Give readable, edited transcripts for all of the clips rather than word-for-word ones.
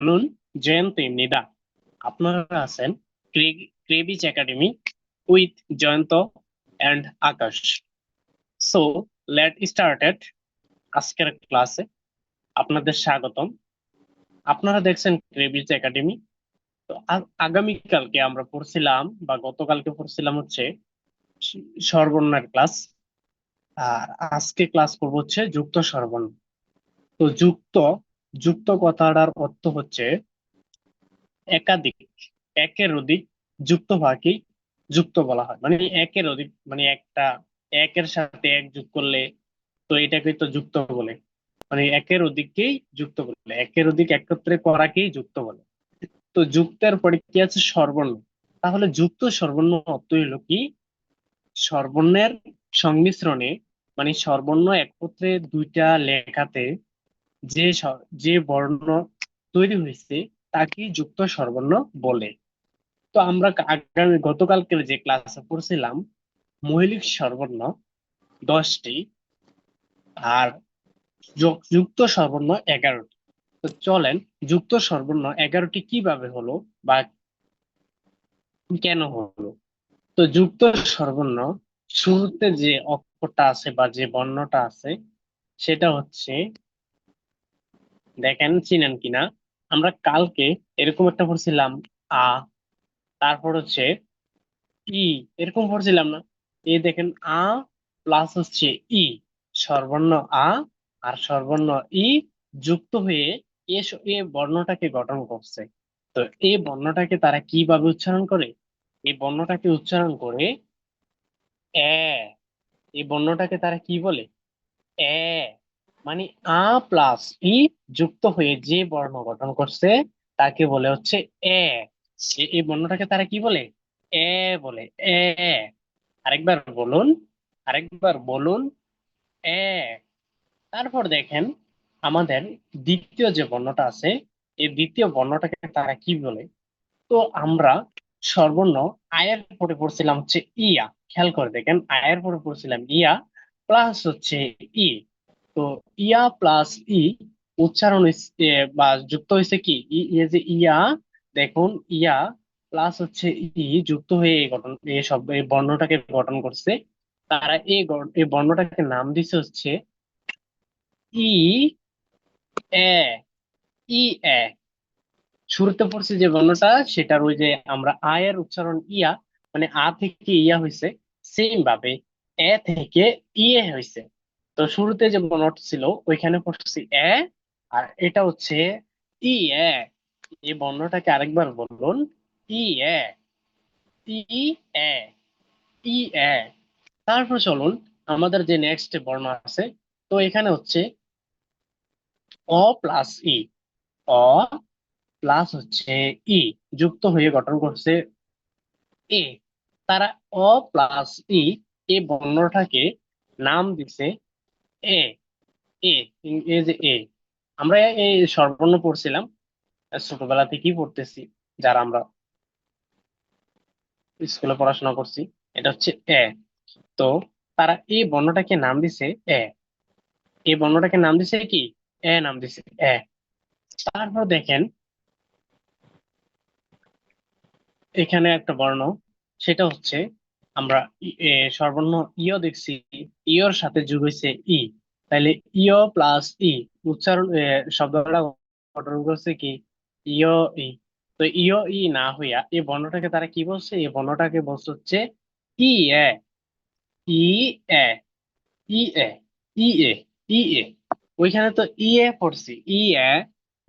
নুন, জয়ন্তী, নিদা। আপনারা আছেন ক্রেবিচ academy with Jayanta and Akash. So let started আজকের ক্লাসে আপনাদের স্বাগতম। আপনারা দেখছেন ক্রেবিচ একাডেমি। তো আগামীকালকে আমরা পড়ছিলাম বা গতকালকে পড়ছিলাম হচ্ছে স্বরবর্ণের ক্লাস। আর আজকে ক্লাস করবো হচ্ছে যুক্ত স্বরবর্ণ। তো যুক্ত যুক্ত কথাটার অর্থ হচ্ছে একাধিক, একের অধিক যুক্ত হওয়াকে যুক্ত বলা হয়। মানে একের অধিক মানে একটা একের সাথে এক যোগ করলে তো এটাকে তো যুক্ত বলে। মানে একের অধিককেই যুক্ত বলে, একের অধিক একত্রে করাকেই যুক্ত বলে। তো যুক্তের পরে কি আছে? স্বরবর্ণ। তাহলে যুক্ত স্বরবর্ণ অর্থ হলো কি? স্বরবর্ণের সংমিশ্রণে, মানে স্বরবর্ণ একত্রে দুইটা লেখাতে যে বর্ণ তৈরি হয়েছে তাকে যুক্ত স্বরবর্ণ বলে। তো আমরা গতকালকে যে ক্লাসে পড়ছিলাম মৌলিক স্বরবর্ণ 10টি, আর যুক্ত স্বরবর্ণ 11টি। তো চলেন, যুক্ত স্বরবর্ণ 11টি কিভাবে হলো বা কেন হলো। তো যুক্ত স্বরবর্ণ শুরুতে যে অক্ষরটা আছে বা যে বর্ণটা আছে সেটা হচ্ছে, দেখেন চিনেন কিনা। আমরা কালকে এরকম একটা পড়ছিলাম আ, তারপর হচ্ছে ই, এরকম পড়ছিলাম না? এই দেখেন আ প্লাস হচ্ছে ই, স্বরবর্ণ আ আর স্বরবর্ণ ই যুক্ত হয়ে এ বর্ণটাকে গঠন করছে। তো এই বর্ণটাকে তারা কিভাবে উচ্চারণ করে? এই বর্ণটাকে উচ্চারণ করে এ। এই বর্ণটাকে তারা কি বলে? এ। মানে আ প্লাস ই যুক্ত হয়ে যে বর্ণ গঠন করছে তাকে বলে হচ্ছে এ। এই বর্ণটাকে তারা কি বলে? এ বলে। এ। আরেকবার বলুন, আরেকবার বলুন, এ। তারপর দেখেন আমাদের দ্বিতীয় যে বর্ণটা আছে, এই দ্বিতীয় বর্ণটাকে তারা কি বলে? তো আমরা স্বরবর্ণ আয়ের পরে পড়ছিলাম হচ্ছে ইয়া। খেয়াল করে দেখেন, আয়ের পরে পড়ছিলাম ইয়া প্লাস হচ্ছে ই। তো ইয়া প্লাস ই উচ্চারণ বা যুক্ত হয়েছে কি এই যে ইয়া। দেখুন ইয়া প্লাস হচ্ছে ই যুক্ত হয়ে এই গঠন, এই সব এই বর্ণটাকে গঠন করছে। তারা এই বর্ণটাকে নাম দিছে হচ্ছে ই এ। ই এ। শুরুতে পড়ছে যে বর্ণটা সেটার ওই যে আমরা আয়ের উচ্চারণ ইয়া, মানে আ থেকে ইয়া হয়েছে, সেম ভাবে এ থেকে ইয়ে হয়েছে। তো শুরুতে যে বর্ণটা ছিল ওইখানে পড়ছি এ, আর এটা হচ্ছে ই এ। এই বর্ণটাকে আরেকবার বলুন, ই এ। ই এ। ই এ। তারপর চলুন আমাদের যে নেক্সট বর্ণ আছে, তো এখানে হচ্ছে অ প্লাস ই। অ প্লাস হচ্ছে ই যুক্ত হয়ে গঠন করছে এ। তারা অ প্লাস ই এই বর্ণটাকে নাম দিছে এ। এ, এই যে এ, আমরা এই স্বরবর্ণ পড়ছিলাম ছোটবেলা থেকেই পড়তেছি, যারা আমরা স্কুলে পড়াশোনা করছি। এটা হচ্ছে এ। তো তারা এই বর্ণটাকে নাম দিছে এ। এই বর্ণটাকে নাম দিছে কি? এ নাম দিছে এ। তারপর দেখেন এখানে একটা বর্ণ, সেটা হচ্ছে আমরা স্বরবর্ণ ইয় দেখছি, ইয়র সাথে যোগ হয়েছে ই। তাহলে ইয় প্লাস ই উচ্চারণ শব্দটা গঠন করছে কি? ইয় ই। তো ইয় ই না হইয়া এই বর্ণটাকে তারা কি বলছে? এই বর্ণটাকে বলছে হচ্ছে ই এ। ই এ। ই এ। ই এ। ই এ। ওইখানে তো ই এ পড়ছি, ই এ,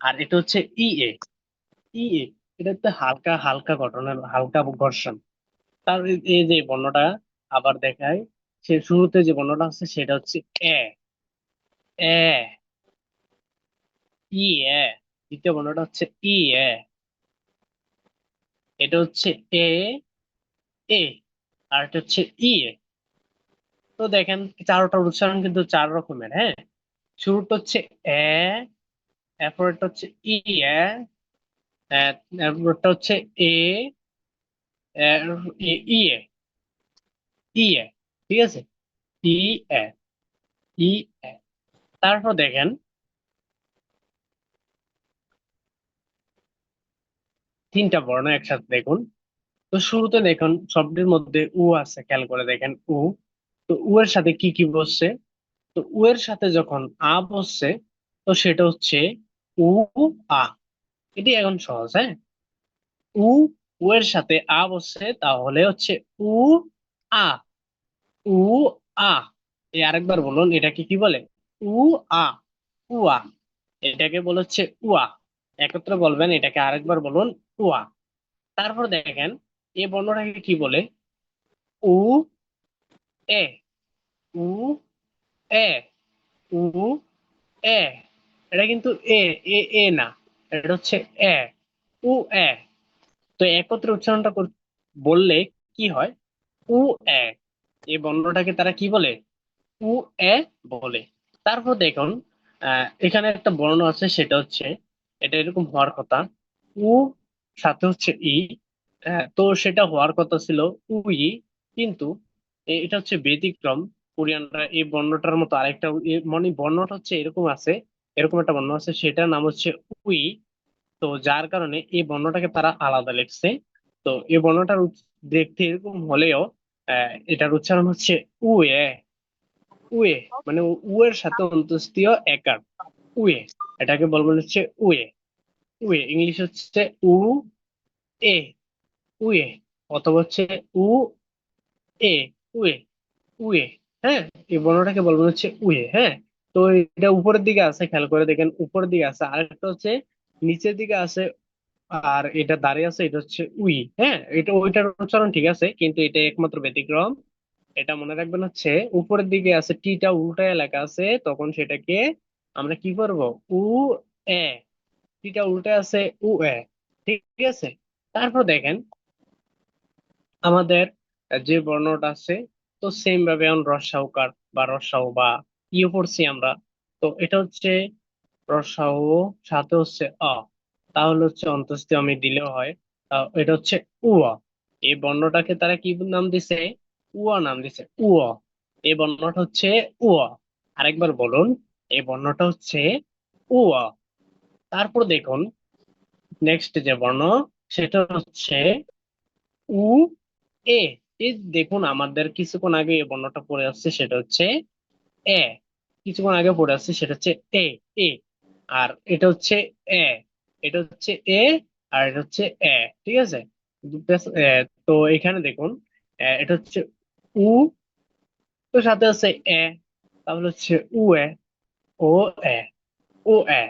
আর এটা হচ্ছে ই এ। ই এ। এটা তো হালকা হালকা গঠনের হালকা ঘর্ষণ। তার এই যে বর্ণটা আবার দেখায়, সে শুরুতে যে বর্ণটা আছে সেটা হচ্ছে এ। এ। ই এ। দ্বিতীয় বর্ণটা হচ্ছে ই এ। এটা হচ্ছে এ। এ। আর এটা হচ্ছে ই এ। তো দেখেন চারোটার উচ্চারণ কিন্তু চার রকমের, হ্যাঁ। শুরুটা হচ্ছে এ, এরপর এটা হচ্ছে ই এ, এরপরটা হচ্ছে এ, ই এ। ই এ। ঠিক আছে। ই এ। ই এ। তারপর দেখেন তিনটা বর্ণ একসাথে দেখুন। তো শুরুতে দেখুন শব্দের মধ্যে উ আছে, খেয়াল করে দেখেন উ। তো উ এর সাথে কি কি বসছে? তো উ এর সাথে যখন আ বসছে, তো সেটা হচ্ছে উ আ। এটি এখন সহজ, হ্যাঁ। উ উ এর সাথে আ বসছে, তাহলে হচ্ছে উ আ। উ আ। এই আরেকবার বলুন, এটাকে কি বলে? উ আ। উয়া। এটাকে বলে হচ্ছে উয়া। একত্রে বলবেন, এটাকে আরেকবার বলুন, উয়া। তারপর দেখেন এই বর্ণটাকে কি বলে? উ এ। উ এ। উ এ। এটা কিন্তু এ এ এ না, এটা হচ্ছে এ। উ এ। তো একত্রে উচ্চারণটা বললে কি হয়? উ এ। এই বর্ণটাকে তারা কি বলে? উ এ বলে। তারপর দেখুন এখানে একটা বর্ণ আছে, সেটা হচ্ছে, এটা এরকম হওয়ার কথা, উ সাথে হচ্ছে ই। হ্যাঁ, তো সেটা হওয়ার কথা ছিল উই, কিন্তু এটা হচ্ছে ব্যতিক্রম। কোরিয়ানরা এই বর্ণটার মতো আরেকটা মানে বর্ণটা হচ্ছে এরকম আছে, এরকম একটা বর্ণ আছে, সেটার নাম হচ্ছে উই। তো যার কারণে এই বর্ণটাকে তারা আলাদা লিখছে। তো এই বর্ণটার দেখতে এরকম হলেও এটার উচ্চারণ হচ্ছে উয়ে। উয়ে, মানে উ এর সাথে অন্তস্তীয় একার, উয়ে। এটাকে বলবো হচ্ছে উয়ে। উয়ে ইংলিশ হচ্ছে উ এ, উয়ে। অথবা হচ্ছে উ এ, উয়ে, উয়ে। হ্যাঁ, এই বর্ণটাকে বলবো হচ্ছে উয়ে, হ্যাঁ। তো এটা উপরের দিকে আছে, খেয়াল করে দেখেন উপরের দিকে আছে, আরেকটা হচ্ছে নিচের দিকে আছে। আর এটা দাঁড়িয়ে আছে, এটা হচ্ছে উই, হ্যাঁ। এটা ওইটার উচ্চারণ ঠিক আছে, কিন্তু এটা একমাত্র ব্যতিক্রম। এটা মনে রাখবেন হচ্ছে উপরের দিকে আছে, টিটা উল্টায় লেখা আছে, তখন সেটাকে আমরা কি করব? উ এ। টিটা উল্টে আছে, উ এ। ঠিক আছে। তারপর দেখেন আমাদের যে বর্ণটা আছে, তো সেম ভাবে এখন রস্যাউকার বা রস্যাউ বা ইউ পড়ছি আমরা। তো এটা হচ্ছে রস্যাউ, সাথে হচ্ছে অ। তাহলে হচ্ছে অন্তস্থ আমি দিলেও হয়। এটা হচ্ছে উয়া। এই বর্ণটাকে তারা কি নাম দিছে? উয়া নাম দিছে, উয়া। এই বর্ণটা হচ্ছে উয়া। আরেকবার বলুন, এই বর্ণটা হচ্ছে উয়া। তারপর দেখুন নেক্সট যে বর্ণ, সেটা হচ্ছে উ এ। এই দেখুন আমাদের কিছুক্ষণ আগে এই বর্ণটা পড়ে আসছে, সেটা হচ্ছে এ। কিছুক্ষণ আগে পড়ে আসছে, সেটা হচ্ছে এ। এ। আর এটা হচ্ছে এ। এটা হচ্ছে এ। আর এটা হচ্ছে এ। ঠিক আছে। তো এখানে দেখুন এটা হচ্ছে উ, তো সাথে আছে এ, তাহলে হচ্ছে উ এ। ও এ। ও এ।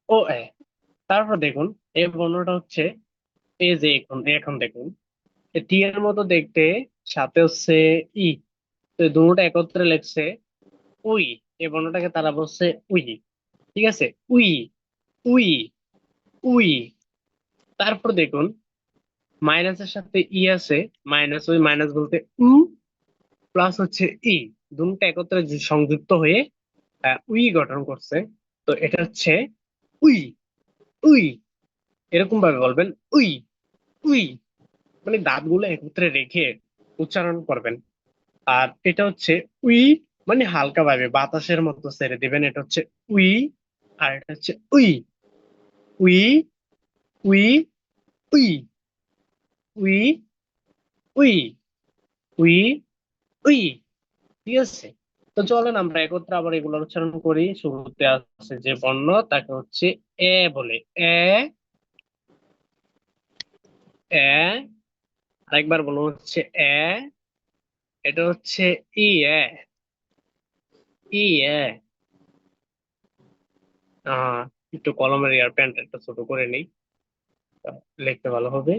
ও এ। তারপর দেখুন এই বর্ণটা হচ্ছে এই যে এখন এখন দেখুন টি এর মতো দেখতে, সাথে হচ্ছে ই। তো এই দুটোটা একত্রে লেখছে উই। এই বর্ণটাকে তারা বলছে উই। ঠিক আছে, উই, উই, উই। তারপর দেখুন মাইনাসের সাথে ই আছে, মাইনাস, ওই মাইনাস বলতে উ প্লাস হচ্ছে ই, দুটোটা একত্রে যে সংযুক্ত হয়ে উই গঠন করছে। তো এটা হচ্ছে উই, উই। এরকম ভাবে বলবেন উই, উই, মানে দাঁতগুলো একত্রে রেখে উচ্চারণ করবেন। আর এটা হচ্ছে উই, মানে হালকা ভাবে বাতাসের মতো ছেড়ে দিবেন, এটা হচ্ছে উই। আর এটা হচ্ছে we, we, we, we, we, we, we, we. ঠিক আছে। তো চলেন আমরা একত্রে আবার এগুলো উচ্চারণ করি। শুরুতে আছে যে বর্ণ, তাকে হচ্ছে এ বলে। এ, এ। আরেকবার বলুন হচ্ছে এ। এটা হচ্ছে ই এ, ই এ। আহ একটু কলমের এয়ার প্যান্ট একটু ছোট করে নেই, লিখতে ভালো হবে।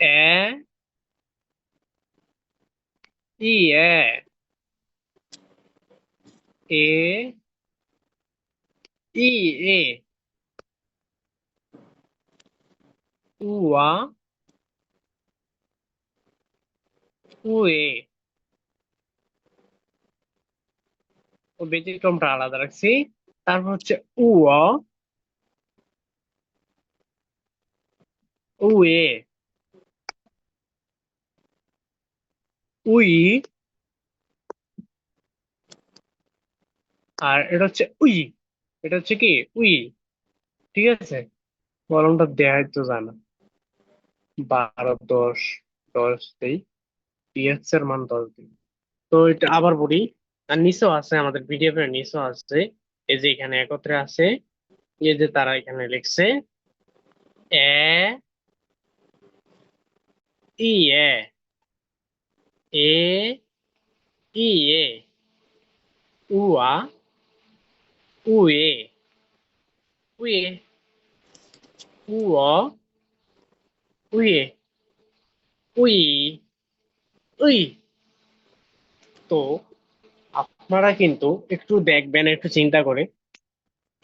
এ, ই এ, এ, ই এ, উয়া, উয়ে। ও ব্যতিক্রমটা আলাদা রাখছি। তারপর হচ্ছে উয়া, উয়ে, উই। আর এটা হচ্ছে উই। এটা হচ্ছে কি? উই। ঠিক আছে। কলমটা দেখাই তো জানা। 12 10 10 দেই, px এর মান 10 দিই। তো এটা আবার বলি, আর নিচেও আছে, আমাদের পিডিএফ এর নিচেও আছে, এই যে এখানে একত্রে আছে, এই যে তারা এখানে লিখছে এ ই এ এ ই এ উ আ উ এ উ এ উ অ উ এ উই উই। তো আপনারা কিন্তু একটু দেখবেন, একটু চিন্তা করে,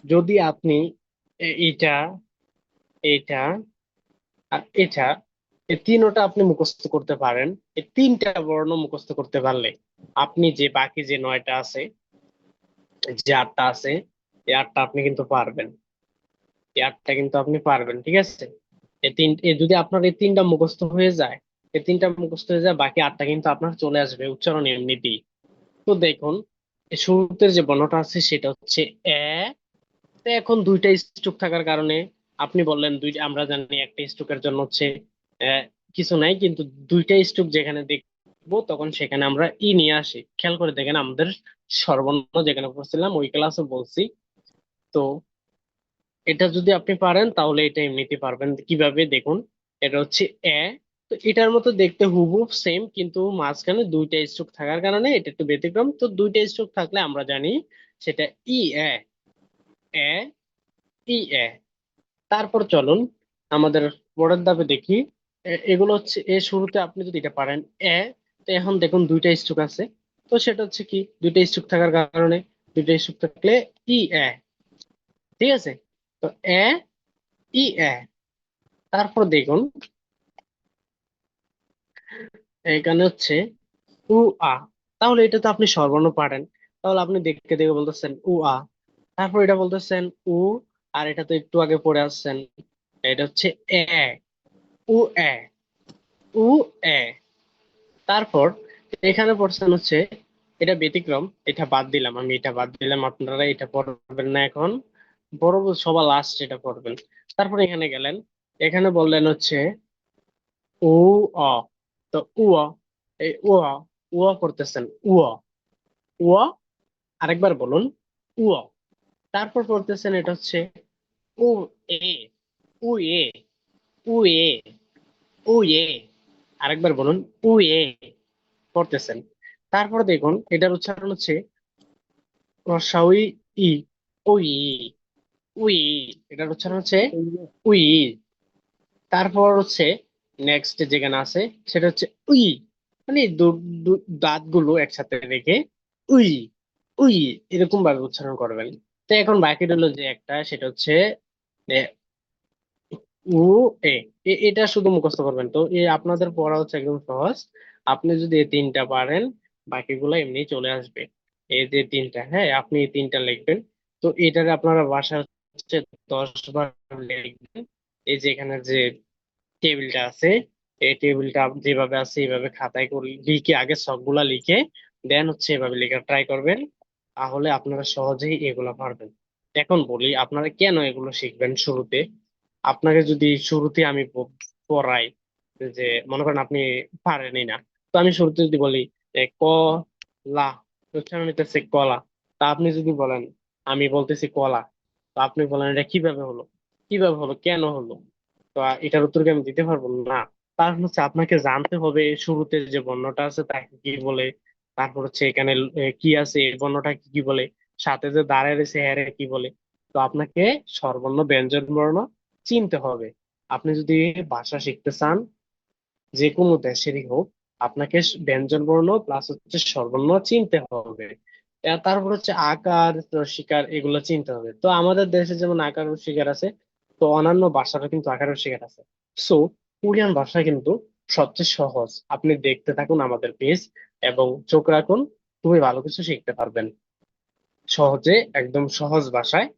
যদি আপনি এটা এটা আর এটা, এই তিনটা আপনি মুখস্থ করতে পারেন, এই তিনটা বর্ণ মুখস্থ করতে পারলে আপনি যে বাকি যে 9টা আছে, যে 8টা আছে, এই 8টা আপনি কিন্তু পারবেন, এই 8টা কিন্তু আপনি পারবেন, ঠিক আছে। যদি আপনার এই তিনটা মুখস্থ হয়ে যায়, এই তিনটা মুখস্থ হয়ে যায়, বাকি 8টা কিন্তু আপনার চলে আসবে উচ্চারণ এমনিতেই। তো দেখুন, এই শুরুতে যে বর্ণটা আছে সেটা হচ্ছে এ। তো এখন দুইটা স্ট্রোক থাকার কারণে আপনি বললেন দুই, আমরা জানি একটা স্ট্রোকের জন্য হচ্ছে কিছু নাই, কিন্তু দুইটা স্ট্রোক যেখানে দেখবো তখন সেখানে আমরা নিয়ে আসি। খেয়াল করে দেখেন, আমাদের সর্বর্ণ যেখানে পড়ছিলাম ওই ক্লাসে বলছি। তো এটা যদি আপনি পারেন তাহলে এটা এমনিতে পারবেন। কিভাবে দেখুন, এটা হচ্ছে এ। তো এটার মতো দেখতে হুবহু সেম, কিন্তু মাঝখানে দুইটা স্ট্রোক থাকার কারণে এটা একটু ব্যতিক্রম। তো দুইটা স্ট্রোক থাকলে আমরা জানি সেটা ই এ এ ই এ। তারপর চলুন আমাদের পরের ধাপে দেখি। এগুলো হচ্ছে শুরুতে আপনি যদি এটা পারেন এ। তো এখন দেখুন দুইটা স্ট্রোক আছে, তো সেটা হচ্ছে কি, দুইটা স্ট্রোক থাকার কারণে, দুইটা স্ট্রোক থাকলে ই এ, ঠিক আছে। তো এ ই এ। তারপর দেখুন এখানে হচ্ছে উ আ। তাহলে এটা তো আপনি স্বরবর্ণ পারেন, তাহলে আপনি দেখতে দেখে বলতেছেন উ আ। তারপর এটা বলতেছেন উ, আর এটা তো একটু আগে পড়ে আসছেন, এটা হচ্ছে এ উ এ উ এ। তারপর এখানে পড়ছেন হচ্ছে, এটা ব্যতিক্রম, এটা বাদ দিলাম, আমি এটা বাদ দিলাম, আপনারা এটা পড়বেন না এখন, বড় সবার লাস্ট এটা পড়বেন। তারপর এখানে গেলেন, এখানে বললেন হচ্ছে উ অ। তো উ অ, এই উ অ, উ অ করতেছেন উ অ উ অ। আরেকবার বলুন উ অ। তারপর করতেছেন এটা হচ্ছে উ এ উ এ উ এ উ এ। আরেকবার বলুন উ এ করতেছেন। তারপর দেখুন এটার উচ্চারণ হচ্ছে রসাউই ই, উই উই। এটার উচ্চারণ হচ্ছে উই। তারপর হচ্ছে নেক্সট যেখানে আছে সেটা হচ্ছে উই, মানে দাঁতগুলো একসাথে রেখে উই উই এরকম ভাবে উচ্চারণ করবেন। তো এখন বাকি রইলো যে একটা, সেটা হচ্ছে এ, উ এ। এটা শুধু মুখস্থ করবেন। তো আপনাদের পড়া হচ্ছে একদম সহজ, আপনি যদি এই তিনটা পারেন বাকিগুলো এমনি চলে আসবে। এই যে তিনটা, হ্যাঁ, আপনি এই তিনটা লিখবেন। তো এটারে আপনারা বাসা হচ্ছে 10 বার লিখবেন। এই যে এখানে যে টেবিলটা আছে, এই টেবিলটা যেভাবে আছে এইভাবে খাতায় করে লিখে, আগে সবগুলা লিখে দেন হচ্ছে এভাবে লেখা ট্রাই করবেন, তাহলে আপনারা সহজেই এগুলা পারবেন। এখন বলি আপনারা কেন এগুলো শিখবেন শুরুতে। আপনাকে যদি শুরুতে আমি পড়াই, যে মনে করেন আপনি পারেনই না, তো আমি শুরুতে যদি বলি ক লা, উচ্চারণ হইতেছে কলা, তা আপনি যদি বলেন আমি বলতেছি কলা, তো আপনি বলেন এটা কিভাবে হলো, কিভাবে হলো, কেন হলো, তো এটার উত্তর কি আমি দিতে পারবো না। তার হচ্ছে আপনাকে জানতে হবে শুরুতে যে বর্ণটা আছে তাকে কি বলে, তারপর হচ্ছে এখানে কি আছে এই বর্ণটা কি কি বলে, সাথে যে দাঁড়ায় রয়েছে হ্যারে কি বলে। তো আপনাকে স্বরবর্ণ ব্যঞ্জন বর্ণ চিনতে হবে। আপনি যদি ভাষা শিখতে চান, যে কোনো দেশেরই হোক, আপনাকে ব্যঞ্জন বর্ণ প্লাস হচ্ছে স্বরবর্ণ চিনতে হবে। তারপর হচ্ছে আকার রসিকার এগুলো চিনতে হবে। তো আমাদের দেশে যেমন আকার রসিকার আছে, তো অন্যান্য ভাষারও কিন্তু আকার রসিকার আছে। সো কোরিয়ান ভাষা কিন্তু সবচেয়ে সহজ। আপনি দেখতে থাকুন আমাদের পেজ এবং চোখ রাখুন, খুবই ভালো কিছু শিখতে পারবেন সহজে, একদম সহজ ভাষায়।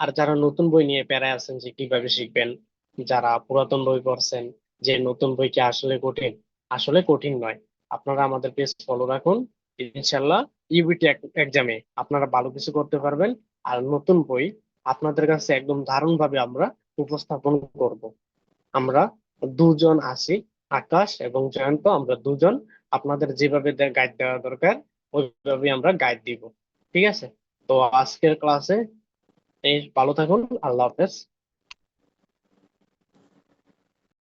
আর যারা নতুন বই নিয়ে প্যারায় আছেন যে কিভাবে শিখবেন, যারা পুরাতন বই পড়ছেন যে নতুন বই কি আসলে কঠিন, আসলে কঠিন নয়। আপনারা আমাদের পেজ ফলো রাখুন, ইনশাল্লাহ ইউবিটি এক্সামে আপনারা ভালো কিছু করতে পারবেন। আর নতুন বই আপনাদের কাছে একদম দারুণ ভাবে আমরা উপস্থাপন করব। আমরা দুজন আছি, আকাশ এবং জয়ন্ত, আমরা দুজন। আপনাদের যেভাবে গাইড দেওয়া দরকার ওইভাবে আমরা গাইড দিব। ঠিক আছে? তো আজকের ক্লাসে এই ভালো থাকুন, আল্লাহ হাফেজ।